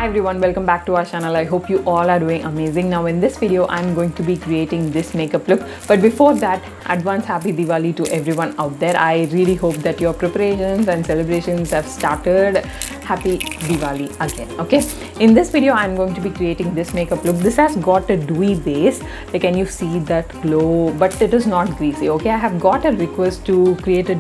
Hi everyone, welcome back to our channel. I hope you all are doing amazing. Now in this video I'm going to be creating this makeup look, but before that, advance happy Diwali to everyone out there. I really hope that your preparations and celebrations have started. Happy Diwali again. Okay, in this video I'm going to be creating this makeup look. This has got a dewy base, like, can you see that glow, but it is not greasy. Okay, I have got a request to create a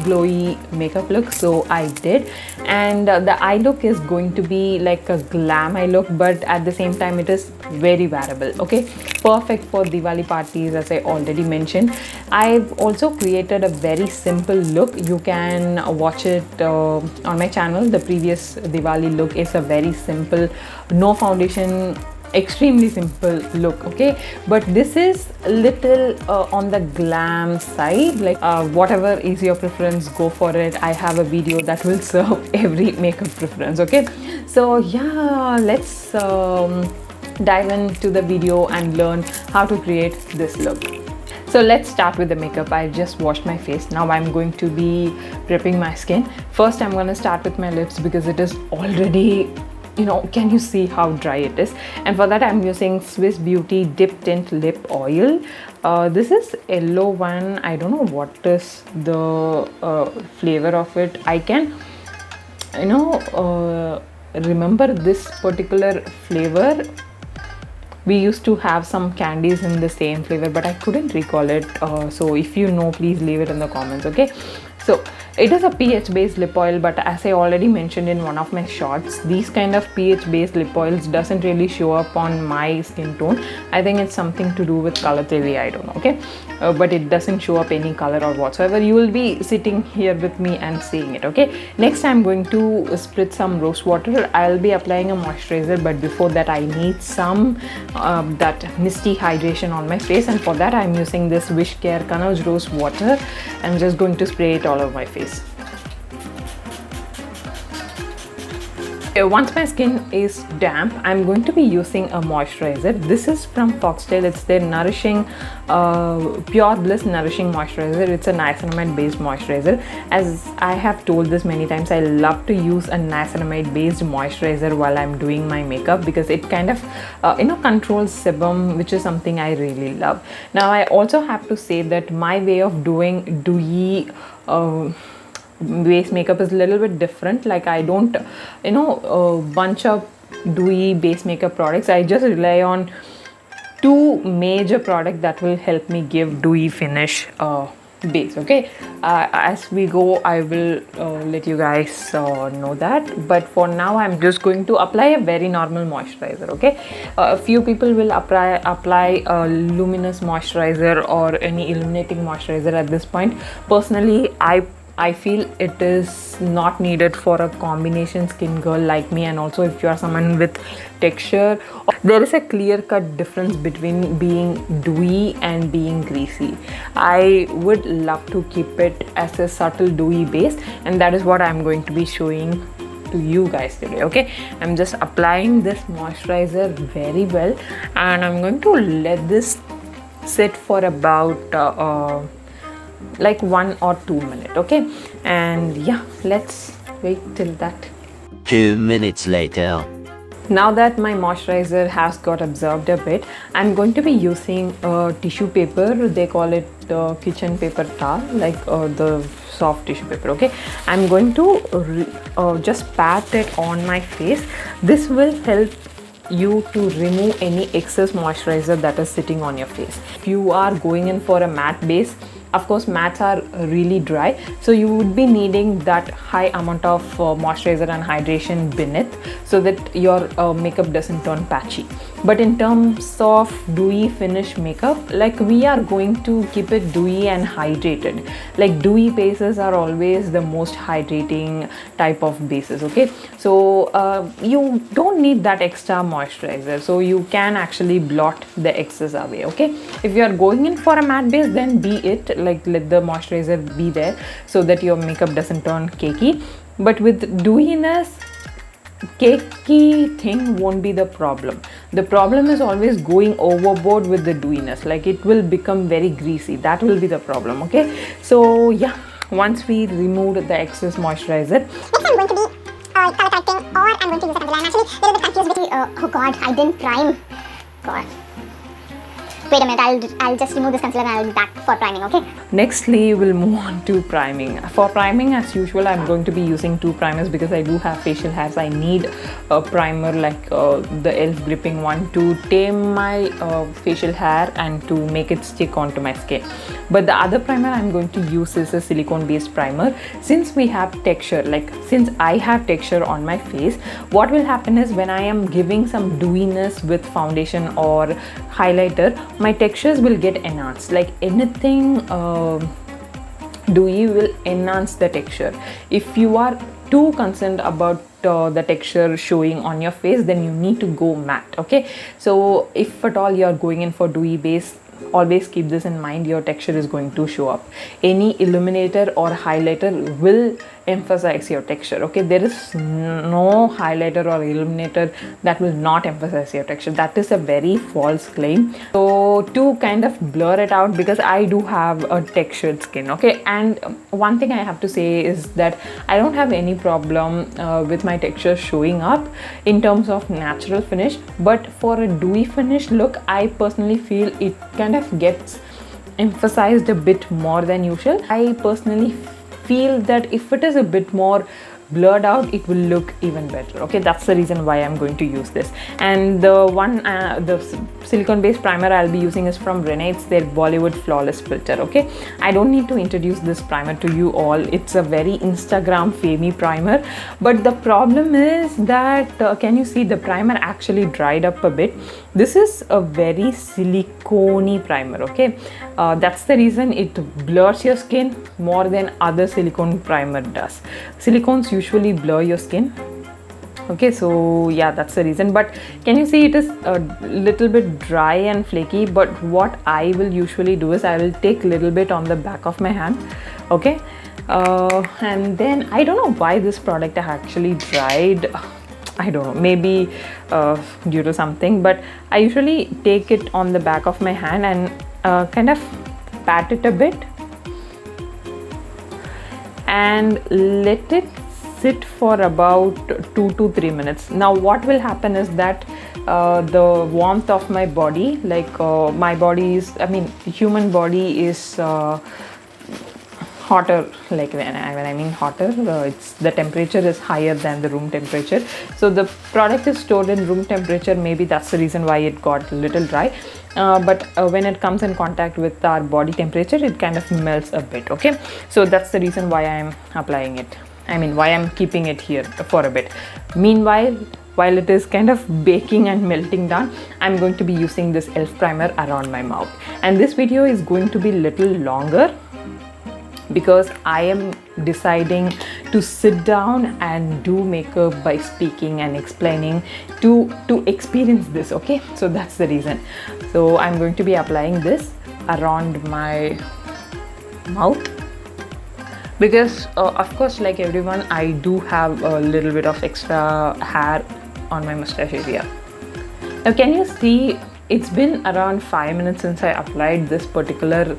glowy makeup look, so I did. And the eye look is going to be like a glam eye look, but at the same time it is very wearable. Okay, perfect for Diwali parties, as I already mentioned. I've also created a very simple look. You can watch it on my channel. The previous Diwali look is a very simple, no foundation, extremely simple look. Okay, but this is a little on the glam side, like whatever is your preference, go for it. I have a video that will serve every makeup preference. Okay, so yeah, let's dive into the video and learn how to create this look. So let's start with the makeup. I just washed my face. Now I'm going to be prepping my skin. First I'm going to start with my lips because it is already, you know, can you see how dry it is? And for that I'm using Swiss Beauty Dip Tint Lip Oil. This is yellow one. I don't know what is the flavor of it. I can, you know, remember this particular flavor. We used to have some candies in the same flavor, but I couldn't recall it. So if you know, please leave it in the comments. Okay, so it is a pH based lip oil, but as I already mentioned in one of my shorts, these kind of pH based lip oils doesn't really show up on my skin tone. I think it's something to do with color theory, I don't know. Okay, but it doesn't show up any color or whatsoever. You will be sitting here with me and seeing it. Okay, next I'm going to spritz some rose water. I'll be applying a moisturizer, but before that I need some that misty hydration on my face, and for that I'm using this Wishcare Kannauj rose water. I'm just going to spray it all over my face. Once my skin is damp, I'm going to be using a moisturizer. This is from Foxtale. It's their Nourishing Pure Bliss Nourishing Moisturizer. It's a niacinamide based moisturizer. As I have told this many times, I love to use a niacinamide based moisturizer while I'm doing my makeup because it kind of you know, controls sebum, which is something I really love. Now I also have to say that my way of doing dewy base makeup is a little bit different. Like, I don't, you know, bunch of dewy base makeup products. I just rely on two major products that will help me give dewy finish base. Okay, as we go I will let you guys know that, but for now I'm just going to apply a very normal moisturizer. Okay, a few people will apply a luminous moisturizer or any illuminating moisturizer at this point. Personally, I feel it is not needed for a combination skin girl like me, and also if you are someone with texture. There is a clear-cut difference between being dewy and being greasy. I would love to keep it as a subtle dewy base, and that is what I'm going to be showing to you guys today. Okay, I'm just applying this moisturizer very well, and I'm going to let this sit for about like 1 or 2 minutes. Okay, and yeah, let's wait till that. 2 minutes later. Now that my moisturizer has got absorbed a bit, I'm going to be using tissue paper. They call it kitchen paper towel, like the soft tissue paper. Okay, I'm going to just pat it on my face. This will help you to remove any excess moisturizer that is sitting on your face. If you are going in for a matte base, of course mattes are really dry, so you would be needing that high amount of moisturizer and hydration beneath, so that your makeup doesn't turn patchy. But in terms of dewy finish makeup, like, we are going to keep it dewy and hydrated. Like, dewy bases are always the most hydrating type of bases. Okay, so you don't need that extra moisturizer, so you can actually blot the excess away. Okay, if you are going in for a matte base, then be it, like, let the moisturizer be there so that your makeup doesn't turn cakey. But with dewiness, cakey thing won't be the problem. The problem is always going overboard with the dewiness. Like, it will become very greasy. That will be the problem. Okay, so yeah, once we removed the excess moisturizer, next I'm going to be color correcting, or I'm going to use a concealer. I'm actually a little bit confused oh god, I didn't prime. God. Wait a minute, I'll just remove this concealer and I'll be back for priming, okay? Nextly, we'll move on to priming. For priming, as usual, I'm going to be using 2 primers because I do have facial hairs. I need a primer like the e.l.f. gripping one to tame my facial hair and to make it stick onto my skin. But the other primer I'm going to use is a silicone based primer. Since we have texture, since I have texture on my face, what will happen is when I am giving some dewiness with foundation or highlighter, my textures will get enhanced. Like anything dewy will enhance the texture. If you are too concerned about the texture showing on your face, then you need to go matte. Okay, so if at all you are going in for dewy base, always keep this in mind, your texture is going to show up. Any illuminator or highlighter will emphasize your texture. Okay, there is no highlighter or illuminator that will not emphasize your texture. That is a very false claim. So to kind of blur it out, because I do have a textured skin, okay, and one thing I have to say is that I don't have any problem with my texture showing up in terms of natural finish, but for a dewy finish look, I personally feel it kind of gets emphasized a bit more than usual. I personally feel that if it is a bit more blurred out, it will look even better. Okay, that's the reason why I'm going to use this. And the silicone based primer I'll be using is from Renee. It's their Bollywood flawless filter. Okay, I don't need to introduce this primer to you all. It's a very Instagram famous primer, but the problem is that can you see the primer actually dried up a bit. This is a very silicone primer. Okay, that's the reason it blurs your skin more than other silicone primer does. Silicones usually blur your skin. Okay, so yeah, that's the reason. But can you see it is a little bit dry and flaky? But what I will usually do is I will take a little bit on the back of my hand. Okay, and then I don't know why this product actually dried. I don't know, maybe due to something, but I usually take it on the back of my hand and kind of pat it a bit and let it sit for about 2 to 3 minutes. Now what will happen is that the warmth of my body, my body is, human body is hotter. Like when I mean hotter, it's the temperature is higher than the room temperature. So the product is stored in room temperature. Maybe that's the reason why it got a little dry. But when it comes in contact with our body temperature, it kind of melts a bit. Okay, so that's the reason why I'm applying it. Why I'm keeping it here for a bit. Meanwhile, while it is kind of baking and melting down, I'm going to be using this e.l.f. primer around my mouth. And this video is going to be little longer because I am deciding to sit down and do makeup by speaking and explaining to experience this. Okay, so that's the reason. So I'm going to be applying this around my mouth because of course, like everyone, I do have a little bit of extra hair on my mustache area. Now can you see, it's been around 5 minutes since I applied this particular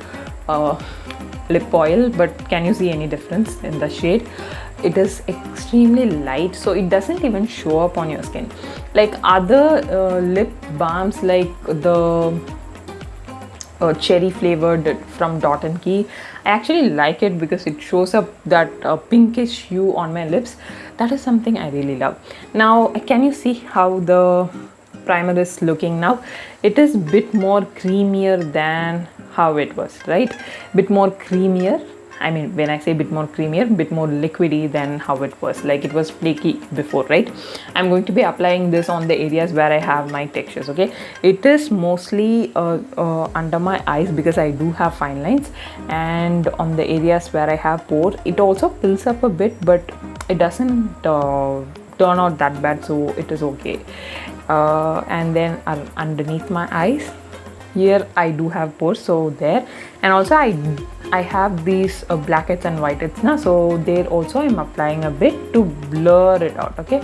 lip oil, but can you see any difference in the shade? It is extremely light, so it doesn't even show up on your skin like other lip balms, like the cherry flavored from Dot & Key. I actually like it because it shows up that pinkish hue on my lips. That is something I really love. Now can you see how the primer is looking now? It is a bit more creamier than how it was, right? Bit more creamier. When I say bit more creamier, bit more liquidy than how it was. Like it was flaky before, right? I'm going to be applying this on the areas where I have my textures. Okay, it is mostly under my eyes because I do have fine lines, and on the areas where I have pores. It also fills up a bit, but it doesn't turn out that bad, so it is okay. And then underneath my eyes, here I do have pores, so there. And also I have these blackheads and whiteheads now, so there also I'm applying a bit to blur it out. Okay,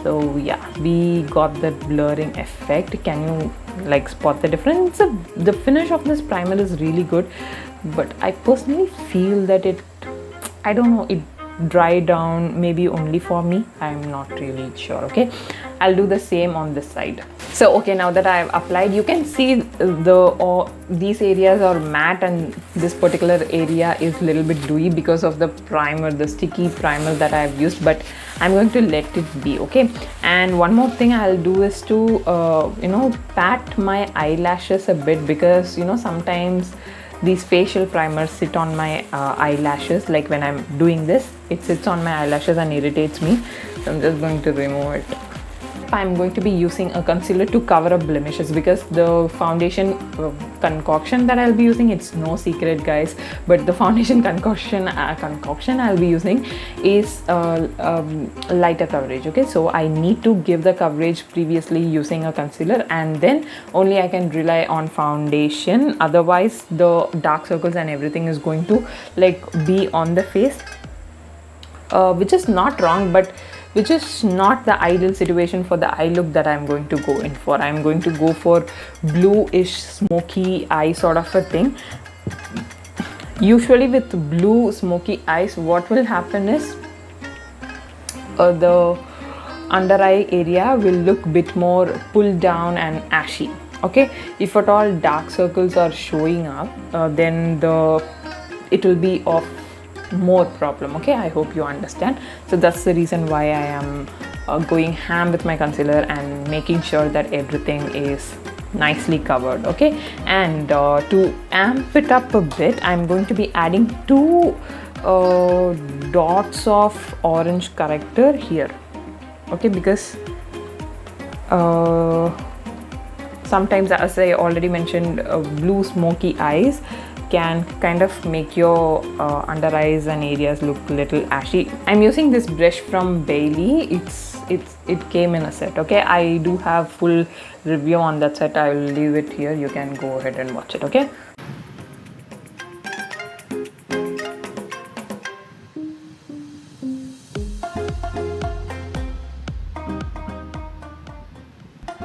so yeah, we got that blurring effect. Can you like spot the difference? The finish of this primer is really good, but I personally feel that it, I don't know, it dry down, maybe only for me. I'm not really sure. Okay, I'll do the same on this side. So okay, now that I have applied, you can see these areas are matte and this particular area is a little bit dewy because of the primer, the sticky primer that I have used, but I'm going to let it be. Okay, and one more thing I'll do is to pat my eyelashes a bit, because sometimes these facial primers sit on my eyelashes. Like when I'm doing this, it sits on my eyelashes and irritates me, so I'm just going to remove it. I'm going to be using a concealer to cover up blemishes, because the foundation concoction that I'll be using, it's no secret guys, but the foundation concoction I'll be using is lighter coverage. Okay, so I need to give the coverage previously using a concealer, and then only I can rely on foundation. Otherwise the dark circles and everything is going to like be on the face, which is not wrong, but which is not the ideal situation for the eye look that I'm going to go in for. I'm going to go for bluish smoky eye sort of a thing. Usually with blue smoky eyes, what will happen is the under eye area will look a bit more pulled down and ashy. Okay, if at all dark circles are showing up, then it will be of more problem. Okay, I hope you understand. So that's the reason why I am going ham with my concealer and making sure that everything is nicely covered. Okay, and to amp it up a bit, I'm going to be adding 2 dots of orange corrector here. Okay, because sometimes, as I already mentioned, blue smoky eyes can kind of make your under eyes and areas look a little ashy. I'm using this brush from Bailey. It came in a set. Okay, I do have full review on that set. I will leave it here. You can go ahead and watch it. Okay.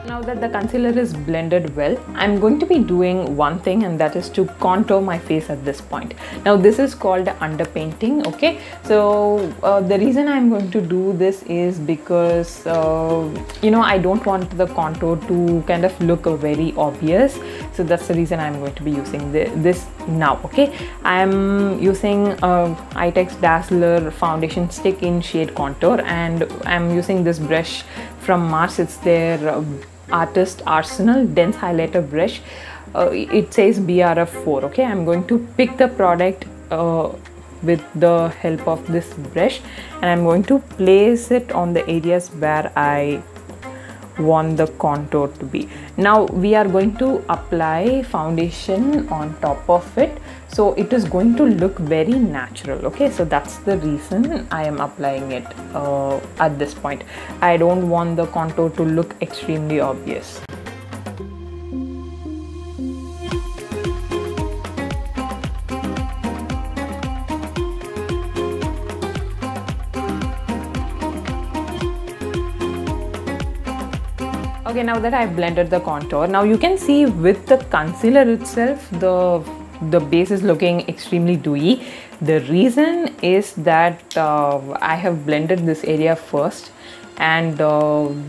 Now that the concealer is blended well, I'm going to be doing one thing, and that is to contour my face at this point. Now this is called underpainting. Okay, so the reason I'm going to do this is because I don't want the contour to kind of look very obvious. So that's the reason I'm going to be using this now. Okay, I'm using Hydrates Dazller foundation stick in shade contour, and I'm using this brush from Mars. It's their Artist Arsenal dense highlighter brush. It says BRF4. Okay, I'm going to pick the product with the help of this brush, and I'm going to place it on the areas where I want the contour to be. Now we are going to apply foundation on top of it, so it is going to look very natural. Okay, so that's the reason I am applying it at this point. I don't want the contour to look extremely obvious. Okay, now that I've blended the contour, now you can see with the concealer itself, the base is looking extremely dewy. The reason is that I have blended this area first, and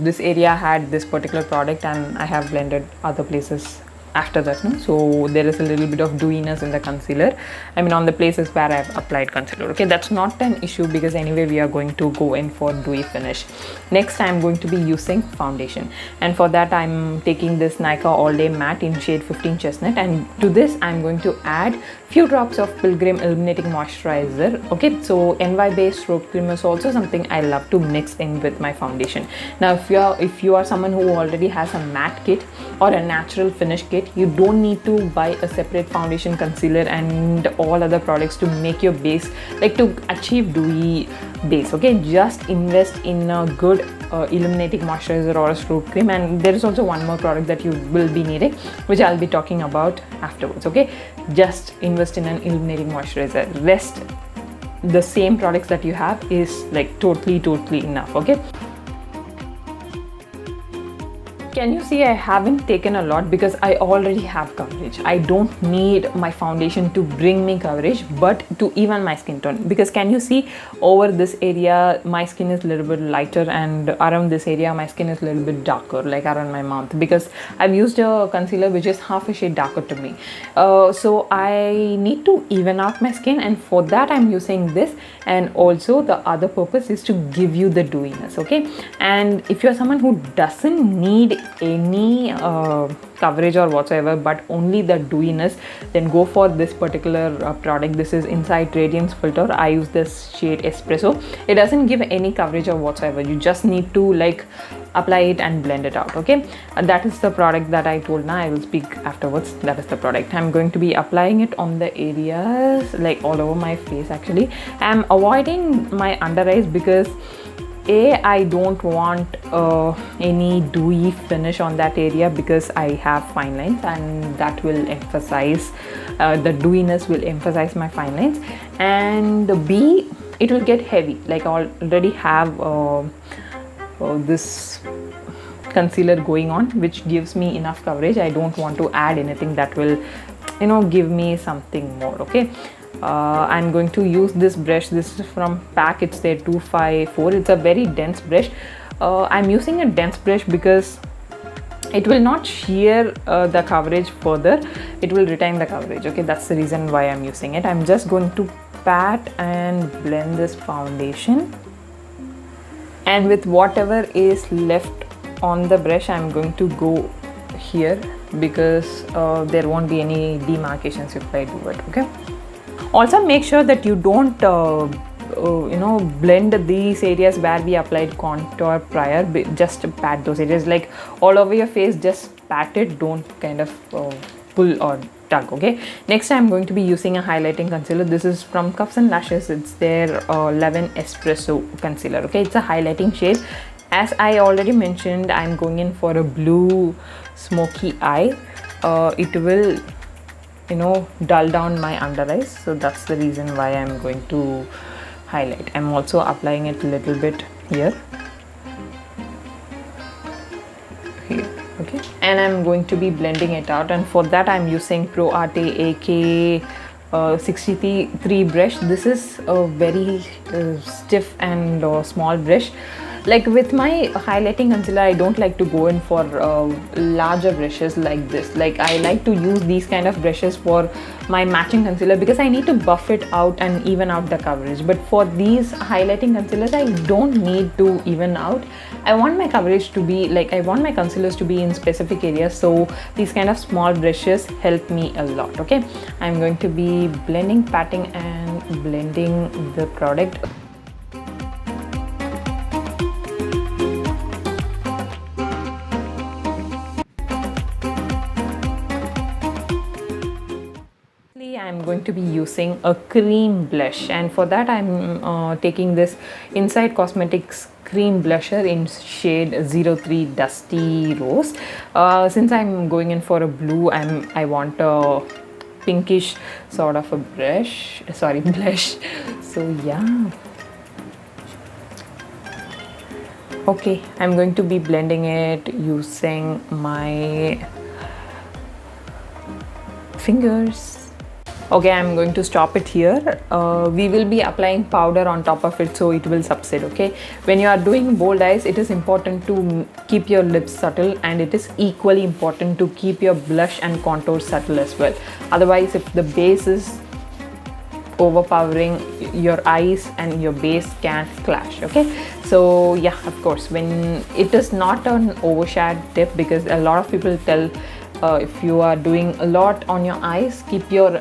this area had this particular product, and I have blended other places after that. So there is a little bit of dewiness in the concealer, I mean on the places where I have applied concealer. Okay, that's not an issue, because anyway we are going to go in for dewy finish. Next I'm going to be using foundation, and for that I'm taking this Nykaa All Day Matte in shade 15 Chestnut, and to this I'm going to add few drops of Pilgrim Illuminating Moisturizer. Okay, so NY based stroke cream is also something I love to mix in with my foundation. Now if you are someone who already has a matte kit or a natural finish kit, you don't need to buy a separate foundation, concealer and all other products to make your base, like to achieve dewy base. Okay, just invest in a good illuminating moisturizer or a stroke cream, and there is also one more product that you will be needing, which I'll be talking about afterwards. Okay, just invest in an illuminating moisturizer. Rest, the same products that you have is like totally enough. Okay, Can you see I haven't taken a lot because I already have coverage. I don't need my foundation to bring me coverage, but to even my skin tone. Because can you see over this area my skin is a little bit lighter, and around this area my skin is a little bit darker, like around my mouth, because I've used a concealer which is half a shade darker to me. So I need to even out my skin, and for that I'm using this. And also the other purpose is to give you the dewiness, okay? And if you're someone who doesn't need any coverage or whatsoever, but only the dewiness, then go for this particular product. This is Inside Radiance Filter. I use this shade Espresso. It doesn't give any coverage or whatsoever. You just need to like apply it and blend it out, okay? And that is the product that I told. Now I will speak afterwards. That is the product. I'm going to be applying it on the areas like all over my face. Actually, I'm avoiding my under eyes because I don't want any dewy finish on that area, because I have fine lines, and that will emphasize the dewiness will emphasize my fine lines. And B, it will get heavy. Like I already have this concealer going on, which gives me enough coverage. I don't want to add anything that will, you know, give me something more, okay? I'm going to use this brush. This is from PAC. It's their 254. It's a very dense brush. I'm using a dense brush because it will not shear the coverage further. It will retain the coverage, okay? That's the reason why I'm using it. I'm just going to pat and blend this foundation, and with whatever is left on the brush, I'm going to go here, because there won't be any demarcations if I do it, okay? Also make sure that you don't you know, blend these areas where we applied contour prior. Just pat those areas, like all over your face, just pat it, don't kind of pull or tug, okay? Next I'm going to be using a highlighting concealer. This is from Cuffs and Lashes. It's their 11 Espresso concealer, okay? It's a highlighting shade. As I already mentioned, I'm going in for a blue smoky eye. It will, you know, dull down my under eyes, so that's the reason why I'm going to highlight. I'm also applying it a little bit here, okay? And I'm going to be blending it out, and for that I'm using Pro Arte AK 63 brush. This is a very stiff and small brush. Like with my highlighting concealer, I don't like to go in for larger brushes like this. Like I like to use these kind of brushes for my matching concealer, because I need to buff it out and even out the coverage. But for these highlighting concealers, I don't need to even out. I want my coverage to be like, I want my concealers to be in specific areas, so these kind of small brushes help me a lot, okay? I'm going to be blending, patting and blending the product. I'm going to be using a cream blush, and for that I'm taking this Inside Cosmetics cream blusher in shade 03 Dusty Rose. Since I'm going in for a blue, I want a pinkish sort of a blush. So yeah, okay, I'm going to be blending it using my fingers. Okay, I'm going to stop it here. We will be applying powder on top of it, so it will subside, okay? When you are doing bold eyes, it is important to keep your lips subtle, and it is equally important to keep your blush and contour subtle as well. Otherwise, if the base is overpowering, your eyes and your base can clash, okay? So yeah, of course, when it is not an overshadowed tip, because a lot of people tell if you are doing a lot on your eyes, keep your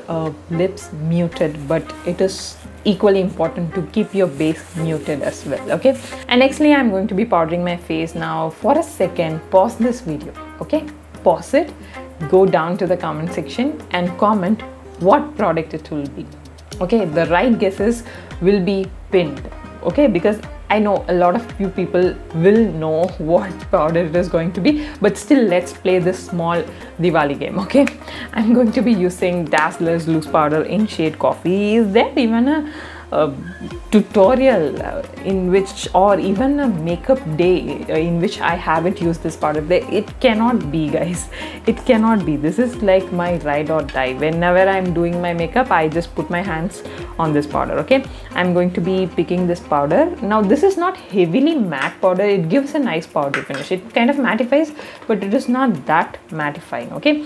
lips muted, but it is equally important to keep your base muted as well, okay? And nextly, I'm going to be powdering my face. Now for a second, pause this video, okay? Pause it, go down to the comment section and comment what product it will be, okay? The right guesses will be pinned, okay? Because I know a lot of you people will know what powder it is going to be, but still, let's play this small Diwali game, okay? I'm going to be using Dazzler's loose powder in shade Coffee. Is there even tutorial in which, or even a makeup day in which I haven't used this powder. It cannot be, guys. It cannot be. This is like my ride or die. Whenever I'm doing my makeup, I just put my hands on this powder. Okay, I'm going to be picking this powder. Now this is not heavily matte powder. It gives a nice powder finish. It kind of mattifies, but it is not that mattifying. Okay,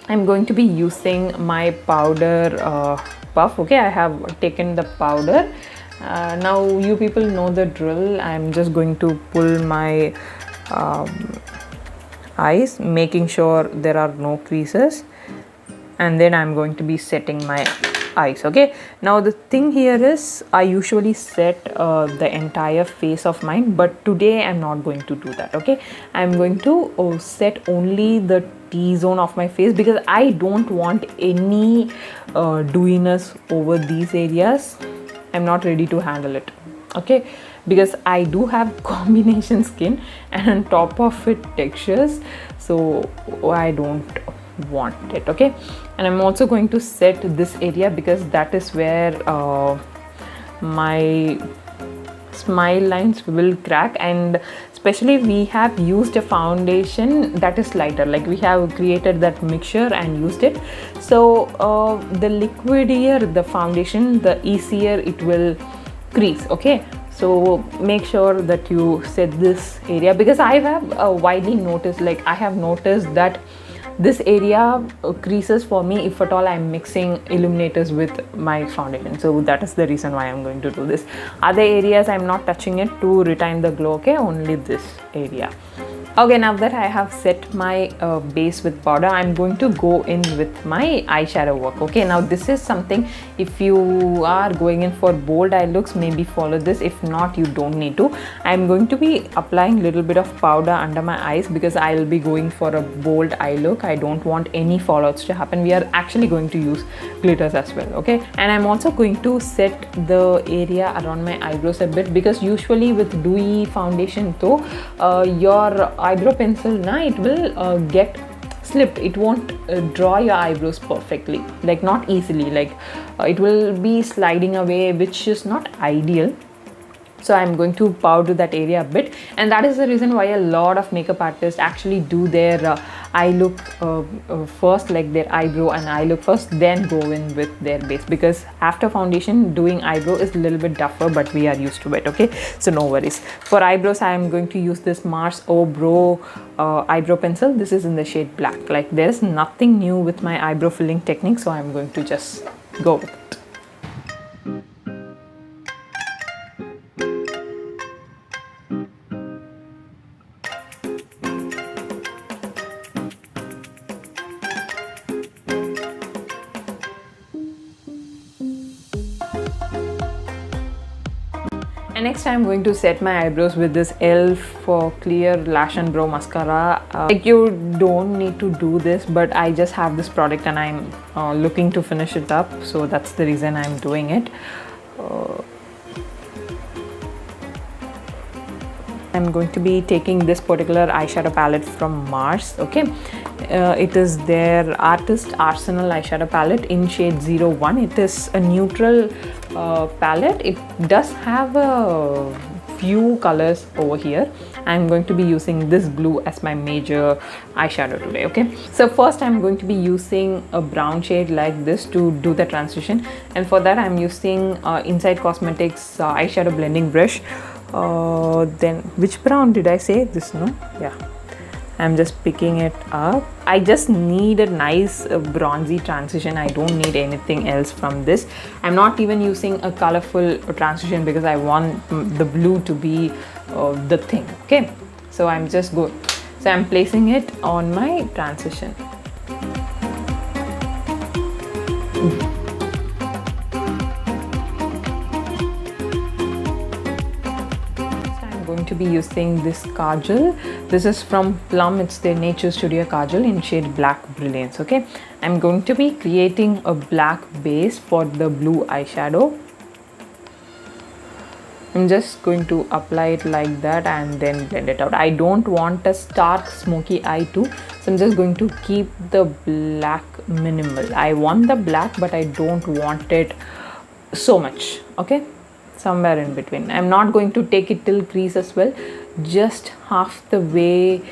I'm going to be using my powder puff. Okay, I have taken the powder. Now you people know the drill. I'm just going to pull my eyes, making sure there are no creases, and then I'm going to be setting my eyes. Okay, now the thing here is I usually set the entire face of mine, but today I'm not going to do that. Okay, I'm going to set only the T-zone of my face because I don't want any dewiness over these areas. I'm not ready to handle it. Okay, because I do have combination skin and on top of it textures, so I don't want it. Okay, and I'm also going to set this area because that is where my smile lines will crack, and especially we have used a foundation that is lighter, like we have created that mixture and used it. So the liquidier the foundation, the easier it will crease. Okay, so make sure that you set this area because I have widely noticed, like I have noticed that this area creases for me if at all I'm mixing illuminators with my foundation. So that is the reason why I'm going to do this. Other areas I'm not touching it to retain the glow. Okay, only this area. Okay, now that I have set my base with powder, I'm going to go in with my eyeshadow work. Okay, now this is something, if you are going in for bold eye looks, maybe follow this. If not, you don't need to. I'm going to be applying a little bit of powder under my eyes because I'll be going for a bold eye look. I don't want any fallouts to happen. We are actually going to use glitters as well. Okay, and I'm also going to set the area around my eyebrows a bit because usually with dewy foundation though, your eyebrow pencil it will get slipped. It won't draw your eyebrows perfectly, like not easily, like it will be sliding away, which is not ideal. So I'm going to powder that area a bit, and that is the reason why a lot of makeup artists actually do their eye look first, like their eyebrow and eye look first, then go in with their base, because after foundation doing eyebrow is a little bit tougher, but we are used to it. Okay, so no worries. For eyebrows, I am going to use this Mars Brow eyebrow pencil. This is in the shade black. Like there's nothing new with my eyebrow filling technique, so I'm going to just go with it. And next I'm going to set my eyebrows with this e.l.f. for clear lash and brow mascara. Like you don't need to do this, but I just have this product and I'm looking to finish it up, so that's the reason I'm doing it. I'm going to be taking this particular eyeshadow palette from Mars. Okay, it is their Artist Arsenal eyeshadow palette in shade 01. It is a neutral palette. It does have a few colors over here. I'm going to be using this blue as my major eyeshadow today. Okay, so first I'm going to be using a brown shade like this to do the transition, and for that I'm using Inside Cosmetics eyeshadow blending brush. Then which brown did I say? This, no? Yeah, I'm just picking it up. I just need a nice bronzy transition. I don't need anything else from this. I'm not even using a colorful transition because I want the blue to be the thing. Okay, so I'm just good. So I'm placing it on my transition. To be using this kajal. This is from Plum. It's their Nature Studio kajal in shade Black Brilliance. Okay, I'm going to be creating a black base for the blue eyeshadow. I'm just going to apply it like that and then blend it out. I don't want a stark smoky eye too, so I'm just going to keep the black minimal. I want the black, but I don't want it so much, okay, somewhere in between. I'm not going to take it till crease as well, just half the way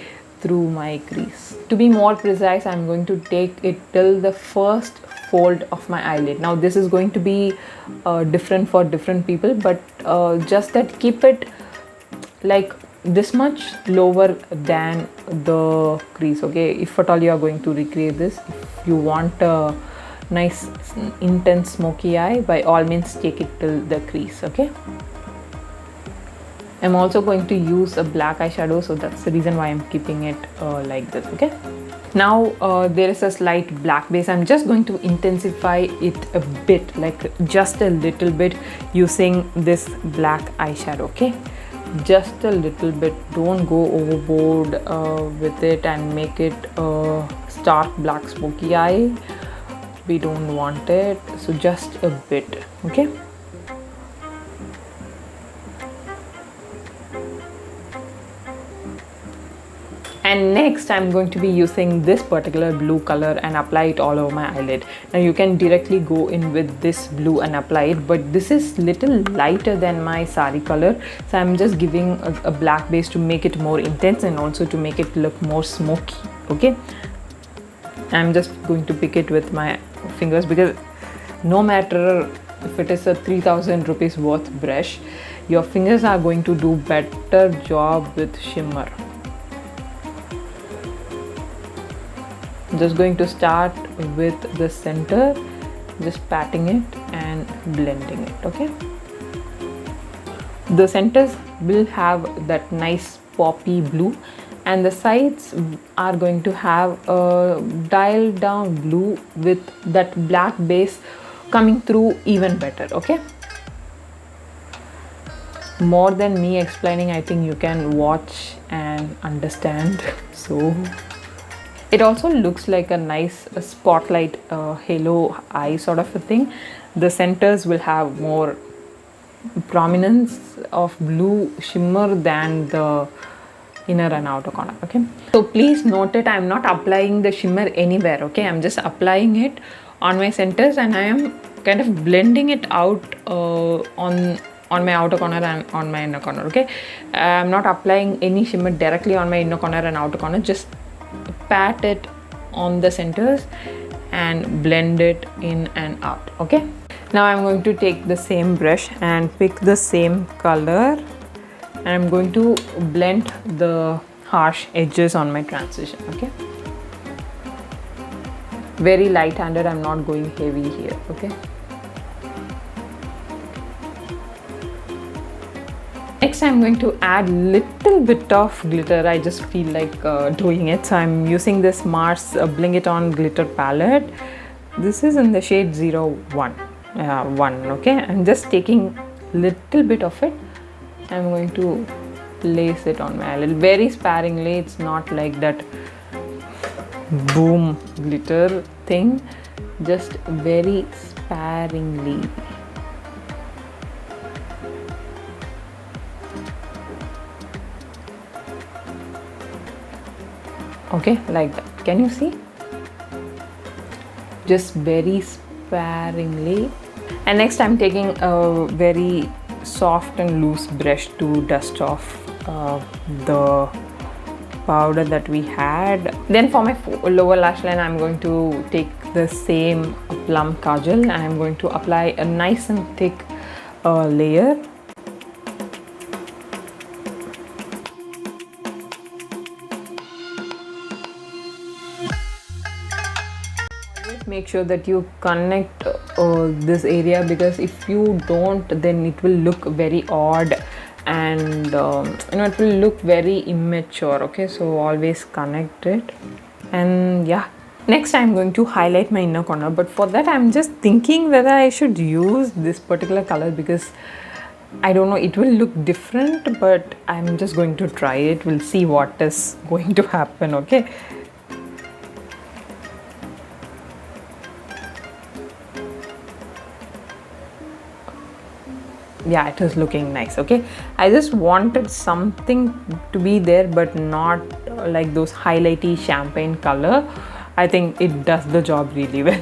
through my crease. To be more precise, I'm going to take it till the first fold of my eyelid. Now this is going to be different for different people, but just that keep it like this much lower than the crease, okay? If at all you are going to recreate this, if you want a nice intense smoky eye, by all means take it till the crease, okay? I'm also going to use a black eyeshadow, so that's the reason why I'm keeping it like this, okay? Now there is a slight black base. I'm just going to intensify it a bit, like just a little bit, using this black eyeshadow, okay? Just a little bit. Don't go overboard with it and make it a stark black smoky eye. We don't want it, so just a bit, okay? And next I'm going to be using this particular blue color and apply it all over my eyelid. Now you can directly go in with this blue and apply it, but this is little lighter than my sari color, so I'm just giving a black base to make it more intense and also to make it look more smoky, okay? I'm just going to pick it with my fingers, because no matter if it is a 3000 rupees worth brush, your fingers are going to do better job with shimmer. Just going to start with the center, just patting it and blending it, okay? The centers will have that nice poppy blue, and the sides are going to have a dialed down blue with that black base coming through even better, okay? More than me explaining, I think you can watch and understand. So it also looks like a nice spotlight halo eye sort of a thing. The centers will have more prominence of blue shimmer than the inner and outer corner, okay? So please note it, I'm not applying the shimmer anywhere, okay? I'm just applying it on my centers, and I am kind of blending it out on my outer corner and on my inner corner, okay? I'm not applying any shimmer directly on my inner corner and outer corner, just pat it on the centers and blend it in and out, okay? Now I'm going to take the same brush and pick the same color, and I'm going to blend the harsh edges on my transition, okay? Very light handed, I'm not going heavy here, okay? Next I'm going to add little bit of glitter. I just feel like doing it, so I'm using this Mars Bling It On glitter palette. This is in the shade 01, okay? I'm just taking little bit of it. I'm going to place it on my eyelid very sparingly. It's not like that boom glitter thing, just very sparingly. Okay, like that. Can you see? Just very sparingly. And next I'm taking a very soft and loose brush to dust off the powder that we had. Then for my lower lash line, I'm going to take the same plum kajal and I'm going to apply a nice and thick layer. Make sure that you connect this area, because if you don't, then it will look very odd and it will look very immature, okay? So always connect it. And yeah, next I'm going to highlight my inner corner, but for that I'm just thinking whether I should use this particular color, because I don't know, it will look different, but I'm just going to try it. We'll see what is going to happen, okay? Yeah, it is looking nice, okay? I just wanted something to be there, but not like those highlighty champagne color. I think it does the job really well.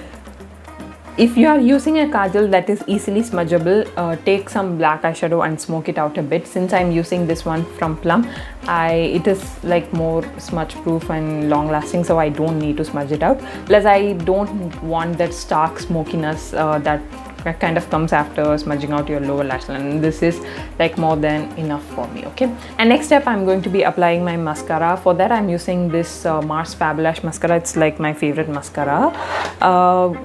If you are using a kajal that is easily smudgeable, take some black eyeshadow and smoke it out a bit. Since I'm using this one from Plum, it is like more smudge proof and long lasting, so I don't need to smudge it out. Plus I don't want that stark smokiness that kind of comes after smudging out your lower lash line, and this is like more than enough for me. Okay, and next step I'm going to be applying my mascara. For that I'm using this Mars Fabulash mascara. It's like my favorite mascara.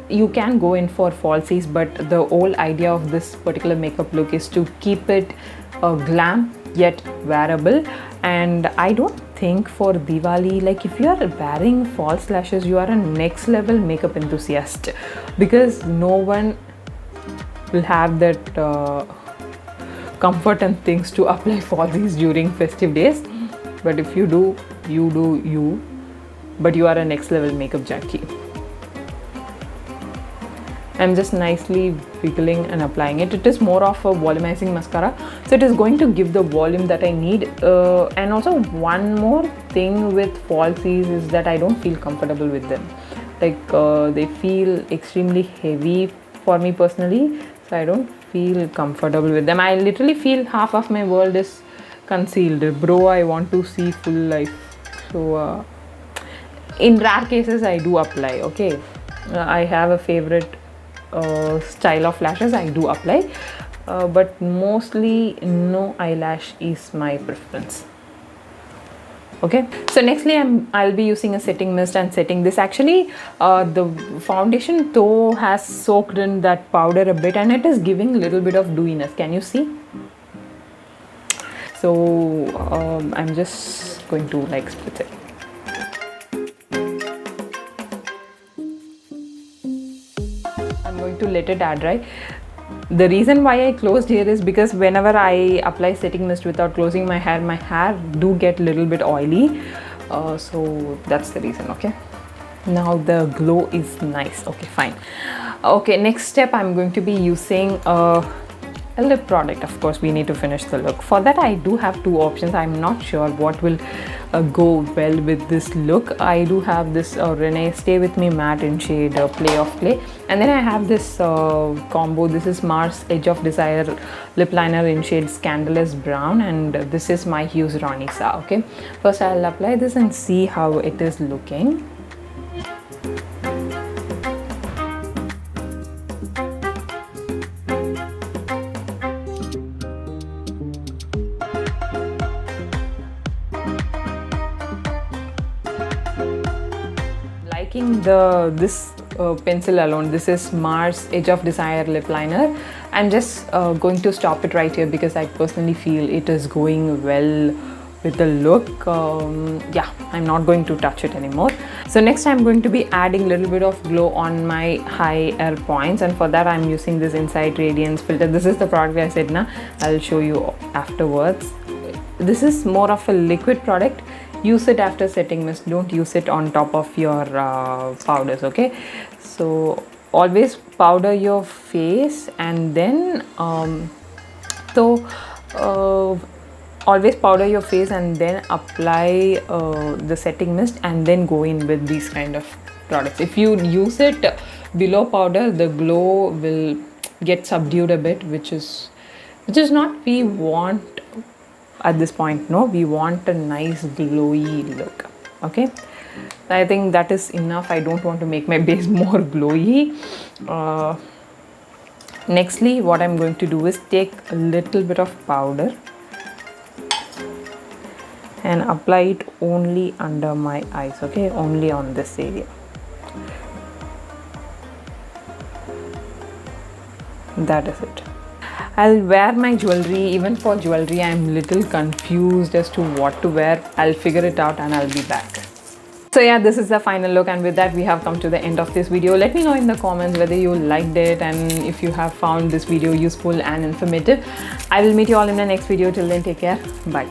You can go in for falsies, but the whole idea of this particular makeup look is to keep it glam yet wearable. And I don't think for Diwali, like if you are wearing false lashes, you are a next level makeup enthusiast, because no one will have that comfort and things to apply falsies during festive days. But if you do, you, but you are a next level makeup junkie. I'm just nicely wiggling and applying it. It is more of a volumizing mascara, so it is going to give the volume that I need. And also one more thing with falsies is that I don't feel comfortable with them. Like they feel extremely heavy for me personally, so I don't feel comfortable with them. I literally feel half of my world is concealed. Bro, I want to see full life. So in rare cases I do apply. Okay, I have a favorite style of lashes I do apply, but mostly no eyelash is my preference. Okay, so nextly I'll be using a setting mist and setting this. Actually the foundation though has soaked in that powder a bit, and it is giving a little bit of dewiness. Can you see? So I'm just going to like split it. I'm going to let it air dry. The reason why I closed here is because whenever I apply setting mist without closing my hair do get a little bit oily, so that's the reason. Okay, now the glow is nice. Okay, fine. Okay, next step I'm going to be using a lip product. Of course we need to finish the look. For that I do have two options. I'm not sure what will go well with this look. I do have this Renee Stay With Me matte in shade Play of Clay, and then I have this combo. This is Mars Edge of Desire lip liner in shade Scandalous Brown, and this is my Hue's Ronisa. Okay, first I'll apply this and see how it is looking. This pencil alone, this is Mars Edge of Desire lip liner. I'm just going to stop it right here because I personally feel it is going well with the look. Yeah, I'm not going to touch it anymore. So next I'm going to be adding a little bit of glow on my higher points, and for that I'm using this Insight Radiance filter. This is the product I said na, I'll show you afterwards. This is more of a liquid product. Use it after setting mist, don't use it on top of your powders. Okay, so always powder your face and then always powder your face and then apply the setting mist, and then go in with these kind of products. If you use it below powder, the glow will get subdued a bit, which is not we want at this point. No, we want a nice glowy look. Okay, I think that is enough. I don't want to make my base more glowy. Nextly what I'm going to do is take a little bit of powder and apply it only under my eyes. Okay, only on this area. That is it. I'll wear my jewelry. Even for jewelry I'm little confused as to what to wear. I'll figure it out and I'll be back. So yeah, this is the final look, and with that we have come to the end of this video. Let me know in the comments whether you liked it and if you have found this video useful and informative. I will meet you all in the next video. Till then, take care. Bye.